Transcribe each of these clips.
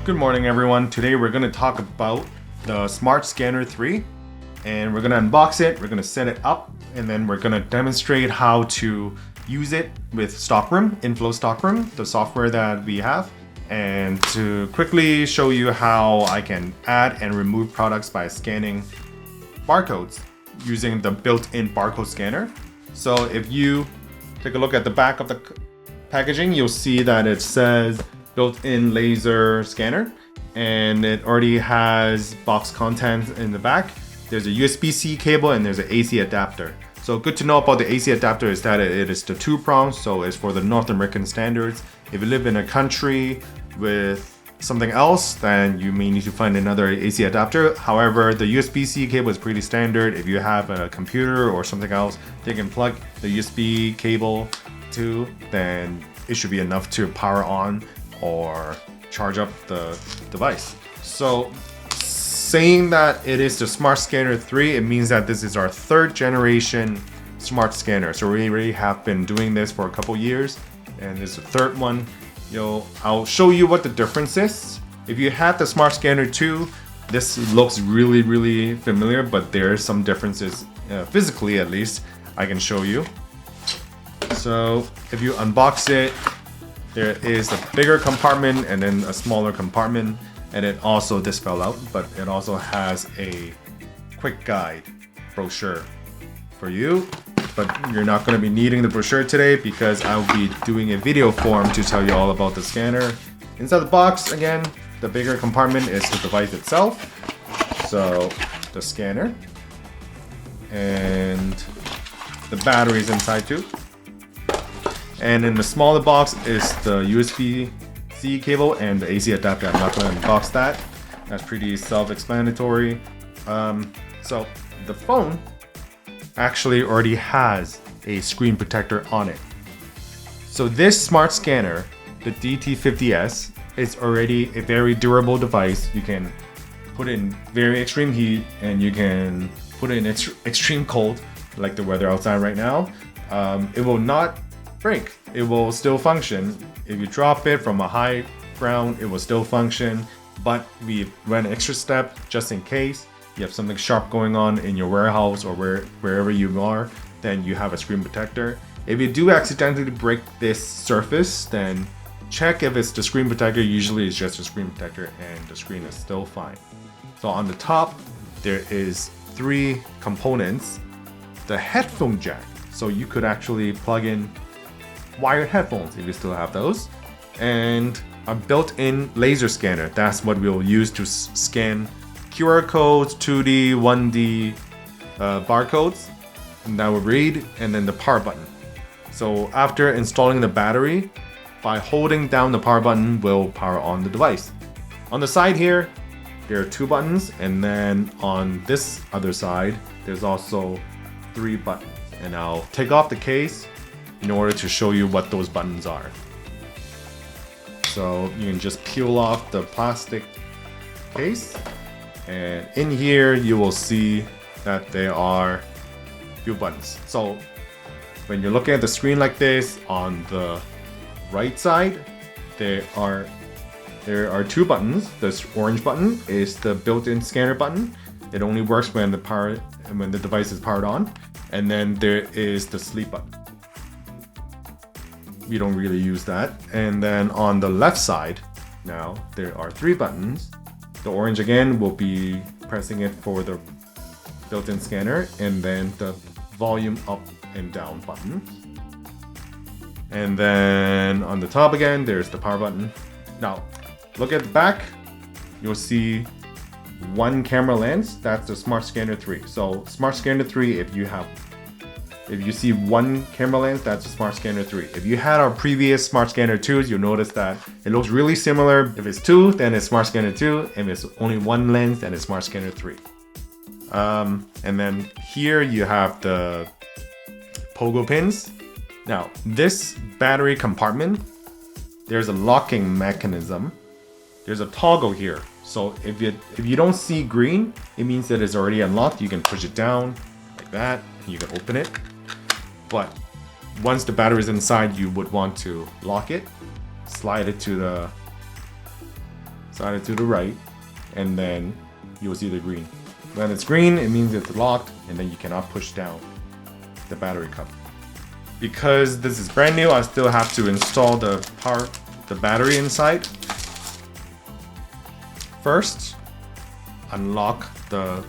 Good morning everyone. Today we're going to talk about the Smart Scanner 3 and we're going to unbox it, we're going to set it up, and then we're going to demonstrate how to use it with Stockroom, inFlow Stockroom, the software that we have, and to quickly show you how I can add and remove products by scanning barcodes using the built-in barcode scanner. So if you take a look at the back of the packaging, you'll see that it says built-in laser scanner, and it already has box contents in the back. There's a USB-C cable and there's an AC adapter. So good to know about the AC adapter is that it is the 2-prong, so it's for the North American standards. If you live in a country with something else, then you may need to find another AC adapter. However, the USB-C cable is pretty standard. If you have a computer or something else, they can plug the USB cable to, then it should be enough to power on or charge up the device. So saying that it is the Smart Scanner 3, it means that this is our 3rd generation smart scanner. So we already have been doing this for a couple years, and this is the 3rd one. I'll show you what the difference is. If you had the Smart Scanner 2, this looks really familiar, but there are some differences physically, at least. I can show you. So if you unbox it, there is a bigger compartment and then a smaller compartment, and it also, this fell out, but it also has a quick guide brochure for you. But you're not going to be needing the brochure today because I'll be doing a video form to tell you all about the scanner. Inside the box, again, the bigger compartment is the device itself. So the scanner, and the battery is inside too. And in the smaller box is the USB-C cable and the AC adapter. I'm not going to unbox that. That's pretty self-explanatory. So the phone actually already has a screen protector on it. So this smart scanner, the DT50S, is already a very durable device. You can put it in very extreme heat and you can put it in extreme cold, like the weather outside right now. It will not break. It will still function. If you drop it from a high ground, it will still function, but we went an extra step just in case you have something sharp going on in your warehouse or wherever you are, then you have a screen protector. If you do accidentally break this surface, then check if it's the screen protector. Usually it's just a screen protector and the screen is still fine. So on the top, there is 3 components. The headphone jack, so you could actually plug in wired headphones if you still have those, and a built-in laser scanner. That's what we'll use to scan QR codes, 2D, 1D barcodes, and that will read, and then the power button. So after installing the battery, by holding down the power button will power on the device. On the side here, there are 2 buttons, and then on this other side, there's also 3 buttons. And I'll take off the case in order to show you what those buttons are. So you can just peel off the plastic case, and in here you will see that there are a few buttons. So when you're looking at the screen like this, on the right side there are 2 buttons. This orange button is the built-in scanner button. It only works when the device is powered on. And then there is the sleep button. We don't really use that. And then on the left side, now there are 3 buttons. The orange again will be pressing it for the built-in scanner, and then the volume up and down button. And then on the top again, there's the power button. Now, look at the back, you'll see 1 camera lens. That's the Smart Scanner 3. So Smart Scanner 3, if you see 1 camera lens, that's a Smart Scanner 3. If you had our previous Smart Scanner 2s, you'll notice that it looks really similar. If it's 2, then it's Smart Scanner 2. If it's only 1 lens, then it's Smart Scanner 3. And then here you have the pogo pins. Now, this battery compartment, there's a locking mechanism. There's a toggle here. So if you don't see green, it means that it's already unlocked. You can push it down like that, and you can open it. But once the battery is inside, you would want to lock it, slide it to slide it to the right, and then you'll see the green. When it's green, it means it's locked, and then you cannot push down the battery cover. Because this is brand new, I still have to install the battery inside. First, unlock the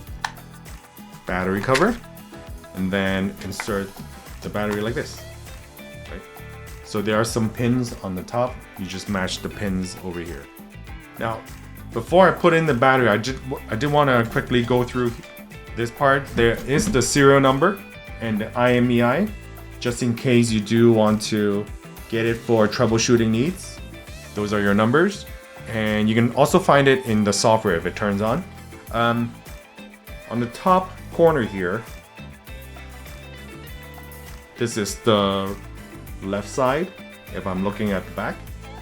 battery cover, and then insert the battery like this. Right? So there are some pins on the top. You just match the pins over here. Now, before I put in the battery, I did want to quickly go through this part. There is the serial number and the IMEI, just in case you do want to get it for troubleshooting needs. Those are your numbers. And you can also find it in the software if it turns on. On the top corner here, this is the left side if I'm looking at the back.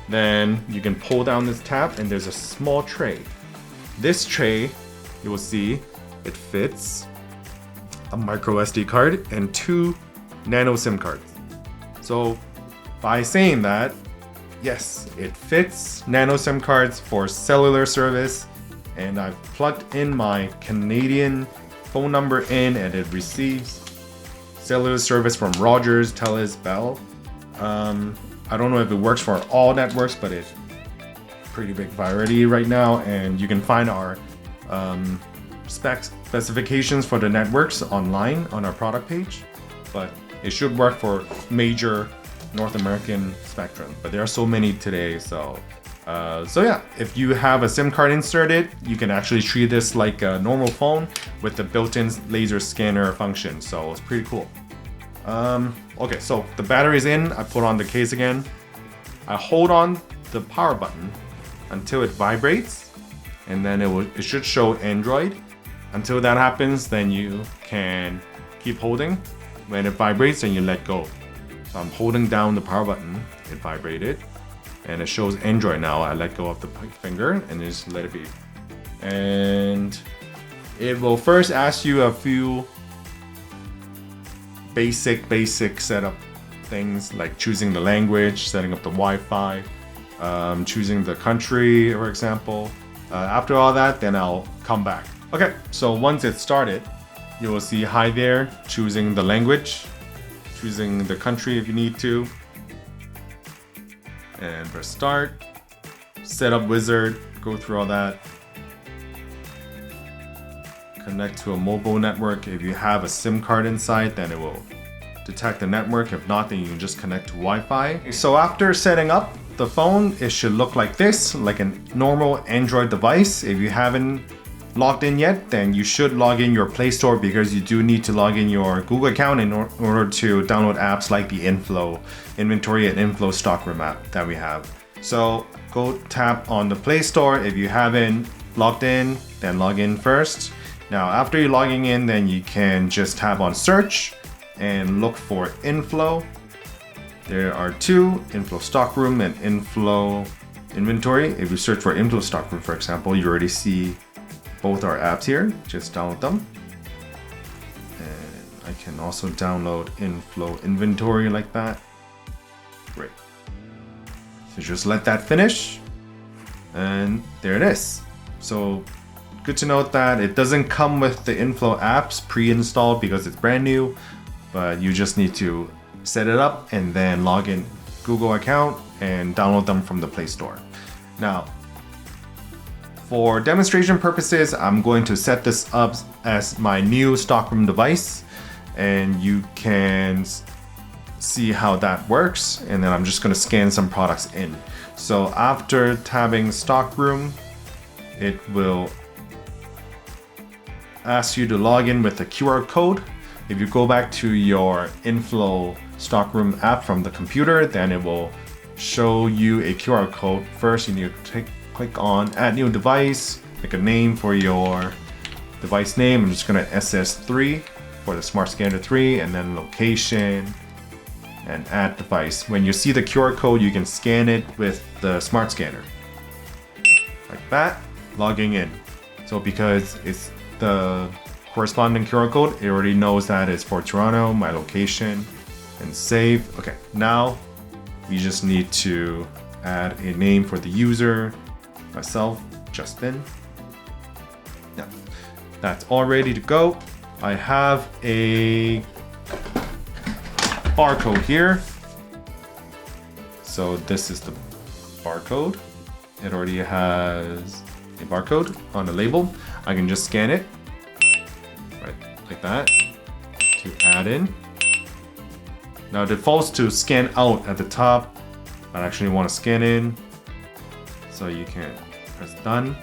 Then you can pull down this tab and there's a small tray. This tray, you will see, it fits a microSD card and 2 nano SIM cards. So by saying that, yes, it fits nano SIM cards for cellular service, and I've plugged in my Canadian phone number in and it receives cellular service from Rogers, Telus, Bell. I don't know if it works for all networks, but it's pretty big variety right now, and you can find our specifications for the networks online on our product page, but it should work for major North American spectrum, but there are so many today. So yeah, if you have a SIM card inserted, you can actually treat this like a normal phone with the built-in laser scanner function. So it's pretty cool. Okay, so the battery's in. I put on the case again. I hold on the power button until it vibrates, and then it should show Android. Until that happens, then you can keep holding. When it vibrates, then you let go. So I'm holding down the power button, it vibrated, and it shows Android now. I let go of the finger and just let it be. And it will first ask you a few basic setup things like choosing the language, setting up the Wi-Fi, choosing the country, for example. After all that, then I'll come back. Okay, so once it's started, you will see hi there, choosing the language, choosing the country if you need to, and press start. Setup wizard, go through all that. Connect to a mobile network. If you have a SIM card inside, then it will detect the network. If not, then you can just connect to Wi-Fi. So after setting up the phone, it should look like this, like a normal Android device. If you haven't logged in yet, then you should log in your Play Store, because you do need to log in your Google account in order to download apps like the inFlow, Inventory and inFlow Stockroom App that we have. So go tap on the Play Store. If you haven't logged in, then log in first. Now after you're logging in, then you can just tap on search and look for inFlow. There are two, inFlow Stockroom and inFlow Inventory. If you search for inFlow Stockroom, for example, you already see both our apps here. Just download them. And I can also download inFlow Inventory like that. Great. So just let that finish. And there it is. So good to note that it doesn't come with the inFlow apps pre-installed because it's brand new, but you just need to set it up and then log in Google account and download them from the Play Store. Now, for demonstration purposes, I'm going to set this up as my new Stockroom device, and you can see how that works. And then I'm just going to scan some products in. So after tabbing Stockroom, it will ask you to log in with a QR code. If you go back to your inFlow Stockroom app from the computer, then it will show you a QR code. First, you need to click on add new device, make a name for your device name. I'm just going to SS3 for the Smart Scanner 3, and then location and add device. When you see the QR code, you can scan it with the Smart Scanner. Like that, logging in. So because it's the corresponding QR code, it already knows that it's for Toronto, my location, and save. Okay, now we just need to add a name for the user, myself, just in. Yeah, that's all ready to go. I have a barcode here. So this is the barcode. It already has a barcode on the label. I can just scan it, right, like that, to add in. Now it defaults to scan out at the top, but I actually want to scan in. So you can press done,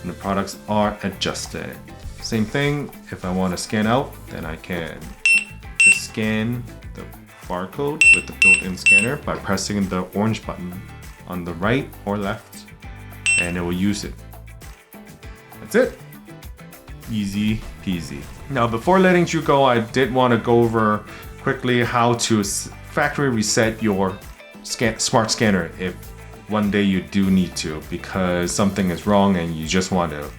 and the products are adjusted. Same thing, if I want to scan out, then I can just scan the barcode with the built-in scanner by pressing the orange button on the right or left, and it will use it. That's it. Easy peasy. Now, before letting you go, I did want to go over quickly how to factory reset your smart scanner if one day you do need to, because something is wrong and you just want to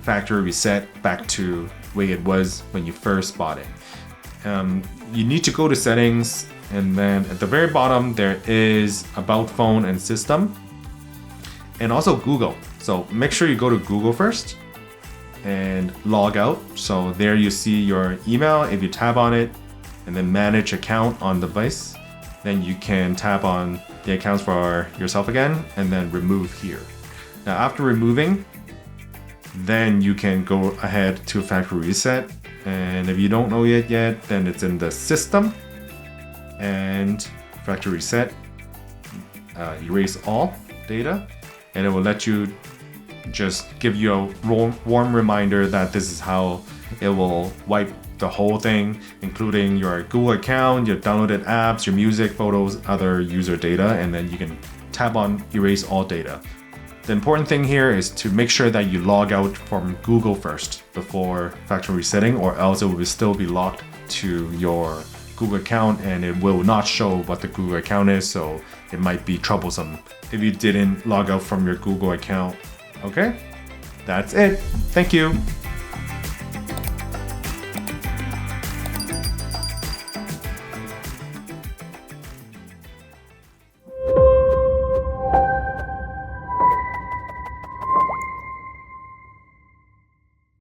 factory reset back to the way it was when you first bought it. You need to go to settings, and then at the very bottom there is about phone and system, and also Google. So make sure you go to Google first and log out. So there you see your email. If you tap on it and then manage account on device, then you can tap on the accounts for yourself again and then remove here. Now after removing, then you can go ahead to factory reset. And if you don't know it yet, then it's in the system and factory reset, erase all data, and it will let you just give you a warm reminder that this is how it will wipe the whole thing, including your Google account, your downloaded apps, your music, photos, other user data, and then you can tap on erase all data. The important thing here is to make sure that you log out from Google first before factory resetting, or else it will still be locked to your Google account and it will not show what the Google account is, so it might be troublesome if you didn't log out from your Google account. Okay, that's it. Thank you.